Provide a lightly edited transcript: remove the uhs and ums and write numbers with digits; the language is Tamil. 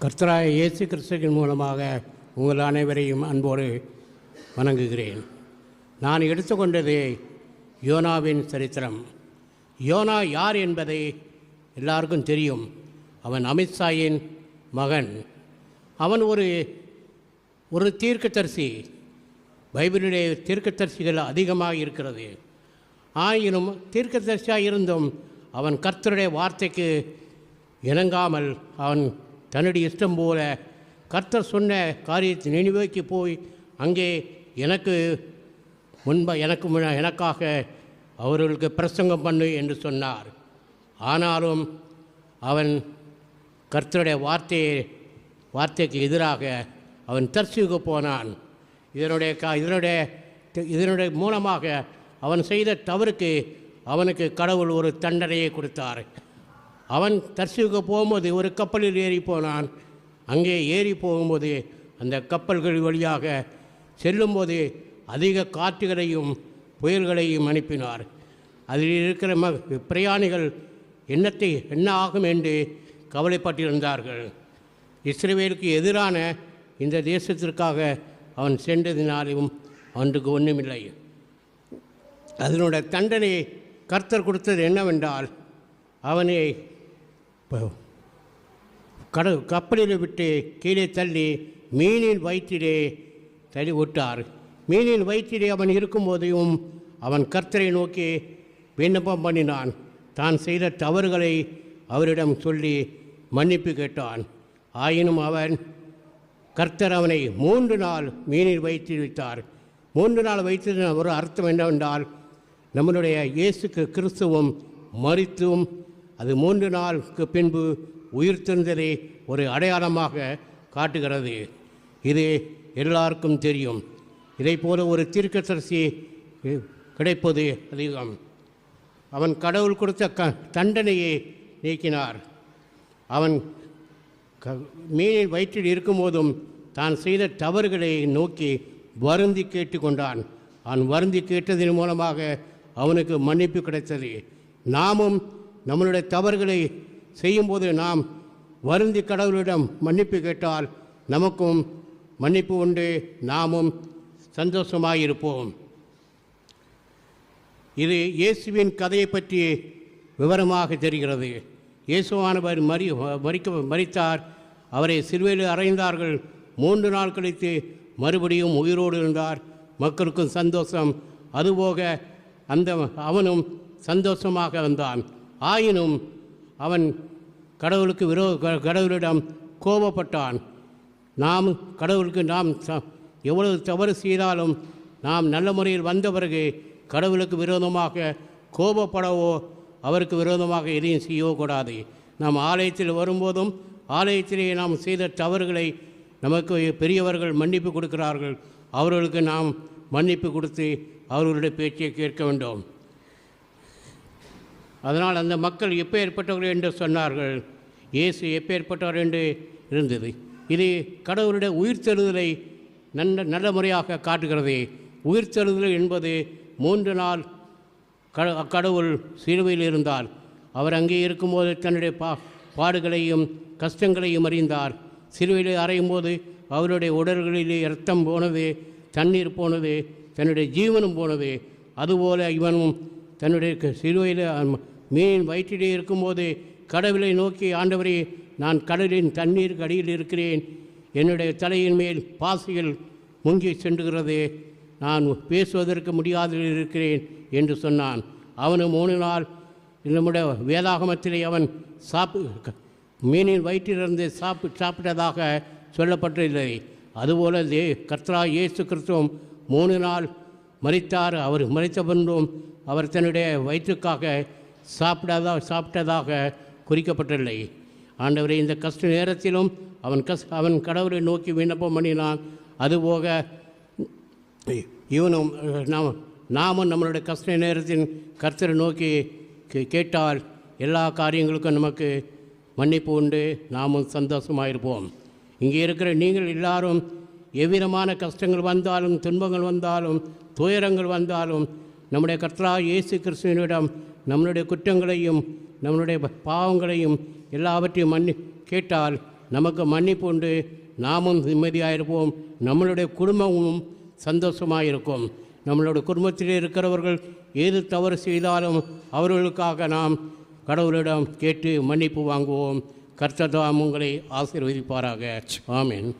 கர்த்தராகிய இயேசு கிறிஸ்துவின் மூலமாக உங்கள் அனைவரையும் அன்போடு வணங்குகிறேன். நான் எடுத்துக்கொண்டது யோனாவின் சரித்திரம். யோனா யார் என்பதை எல்லாருக்கும் தெரியும். அவன் அமித்ஷாயின் மகன். அவன் ஒரு தீர்க்கதரிசி. பைபிளுடைய தீர்க்கதரிசிகள் அதிகமாக இருக்கிறது. ஆயினும் தீர்க்கதரிசியாக இருந்தும் அவன் கர்த்தருடைய வார்த்தைக்கு இணங்காமல் அவன் தன்னுடைய இஷ்டம் போல கர்த்தர் சொன்ன காரியத்தை நினைவுக்கு போய் அங்கே எனக்காக அவர்களுக்கு பிரசங்கம் பண்ணு என்று சொன்னார். ஆனாலும் அவன் கர்த்தருடைய வார்த்தைக்கு எதிராக அவன் தர்சுக்கு போனான். இதனுடைய மூலமாக அவன் செய்த தவறுக்கு அவனுக்கு கடவுள் ஒரு தண்டனையை கொடுத்தார். அவன் தர்சுக்கு போகும்போது ஒரு கப்பலில் ஏறி போனான். அங்கே ஏறி போகும்போது அந்த கப்பல்கள் வழியாக செல்லும்போது அதிக காற்றுகளையும் புயல்களையும் அனுப்பினார். அதில் இருக்கிற பிரயாணிகள் என்ன ஆகும் என்று கவலைப்பட்டிருந்தார்கள். இஸ்ரவேலுக்கு எதிரான இந்த தேசத்திற்காக அவன் சென்றதினாலும் அவனுக்கு ஒன்றுமில்லை. அதனுடைய தண்டனை கர்த்தர் கொடுத்தது என்னவென்றால், அவனை கப்பலில் விட்டு கீழே தள்ளி மீனின் வயிற்றிலே தள்ளி விட்டார். மீனின் வயிற்றிலே அவன் இருக்கும்போதையும் அவன் கர்த்தரை நோக்கி விண்ணப்பம் பண்ணினான். தான் செய்த தவறுகளை அவரிடம் சொல்லி மன்னிப்பு கேட்டான். ஆயினும் கர்த்தர் அவனை 3 நாள் மீனில் வைத்து வைத்தார். 3 நாள் வைத்தது ஒரு அர்த்தம் என்னவென்றால், நம்மளுடைய இயேசு கிறிஸ்துவும் மரித்தும் அது 3 நாளுக்கு பின்பு உயிர்த்தெழுந்ததை ஒரு அடையாளமாக காட்டுகிறது. இது எல்லாருக்கும் தெரியும். இதை போல ஒரு தீர்க்கதரிசி கிடைப்பது அதிகம். அவன் கடவுள் கொடுத்த தண்டனையை நீக்கினார். அவன் மீனின் வயிற்றில் இருக்கும்போதும் தான் செய்த தவறுகளை நோக்கி வருந்தி கேட்டுக்கொண்டான். அவன் வருந்தி கேட்டதன் மூலமாக அவனுக்கு மன்னிப்பு கிடைத்தது. நாமும் நம்மளுடைய தவறுகளை செய்யும்போது நாம் வருந்தி கடவுளிடம் மன்னிப்பு கேட்டால் நமக்கும் மன்னிப்பு உண்டு, நாமும் சந்தோஷமாயிருப்போம். இது இயேசுவின் கதையை பற்றி விவரமாக தெரிகிறது. இயேசுவானவர் மரித்தார். அவரை சிலுவையில் அறைந்தார்கள். 3 நாள் கழித்து மறுபடியும் உயிரோடு இருந்தார். மக்களுக்கும் சந்தோஷம். அதுபோக அவனும் சந்தோஷமாக வந்தான். ஆயினும் அவன் கடவுளிடம் கோபப்பட்டான். கடவுளுக்கு நாம் எவ்வளவு தவறு செய்தாலும் நாம் நல்ல முறையில் வந்த பிறகு கடவுளுக்கு விரோதமாக கோபப்படவோ அவருக்கு விரோதமாக எதையும் செய்யவோ கூடாது. நாம் ஆலயத்தில் வரும்போதும் ஆலயத்திலே நாம் செய்த தவறுகளை நமக்கு பெரியவர்கள் மன்னிப்பு கொடுக்கிறார்கள். அவர்களுக்கு நாம் மன்னிப்பு கொடுத்து அவர்களுடைய பேச்சை கேட்க வேண்டும். அதனால் அந்த மக்கள் எப்பேற்பட்டவர்கள் என்று சொன்னார்கள். இயேசு எப்பேற்பட்டவர் என்று இருந்தது. இது கடவுளுடைய உயிர்த்தெழுதலை நல்ல முறையாக காட்டுகிறது. உயிர்த்தெழுதல் என்பது 3 நாள் கடவுள் சிலுவையில் இருந்தார். அவர் அங்கே இருக்கும்போது தன்னுடைய பாடுகளையும் கஷ்டங்களையும் அறிந்தார். சிலுவையில் அறையும் போது அவருடைய உடல்களிலே இரத்தம் போனது, தண்ணீர் போனது, தன்னுடைய ஜீவனும் போனது. அதுபோல இவனும் தன்னுடைய சிலுவையில் மீன் வயிற்றிலே இருக்கும்போது கடவுளை நோக்கி, ஆண்டவரே, நான் கடலின் தண்ணீருக்கு அடியில் இருக்கிறேன், என்னுடைய தலையின் மேல் பாசிகள் முங்கி சென்றுகிறது, நான் பேசுவதற்கு முடியாத இருக்கிறேன் என்று சொன்னான். அவனும் 3 நாள் நம்முடைய வேதாகமத்திலே அவன் மீனின் வயிற்றிலிருந்து சாப்பிட்டதாக சொல்லப்பட்டில்லை. அதுபோல கர்த்தராகிய இயேசு கிறிஸ்துவும் 3 நாள் மரித்தார். அவர் மரித்த பின்பும் அவர் தன்னுடைய வயிற்றுக்காக சாப்பிட்டதாக குறிக்கப்பட்டில்லை. ஆண்டவரை இந்த கஷ்ட நேரத்திலும் அவன் கடவுளை நோக்கி விண்ணப்பம் பண்ணினான். அதுபோக இவனும் நாமும் நம்மளுடைய கஷ்ட நேரத்தின் கர்த்தரை நோக்கி கேட்டால் எல்லா காரியங்களுக்கும் நமக்கு மன்னிப்பு உண்டு, நாமும் சந்தோஷமாயிருப்போம். இங்கே இருக்கிற நீங்கள் எல்லாரும் எவ்விதமான கஷ்டங்கள் வந்தாலும், துன்பங்கள் வந்தாலும், துயரங்கள் வந்தாலும் நம்முடைய கர்த்தராகிய இயேசு கிறிஸ்துவினிடம் நம்மளுடைய குற்றங்களையும் நம்மளுடைய பாவங்களையும் எல்லாவற்றையும் கேட்டால் நமக்கு மன்னிப்பு உண்டு, நாமும் நிம்மதியாக இருப்போம், நம்மளுடைய குடும்பமும் சந்தோஷமாக இருக்கும். நம்மளுடைய குடும்பத்தில் இருக்கிறவர்கள் ஏது தவறு செய்தாலும் அவர்களுக்காக நாம் கடவுளிடம் கேட்டு மன்னிப்பு வாங்குவோம். கர்த்தர் தாம் உங்களை ஆசீர்வதிப்பாராக. ஆமென்.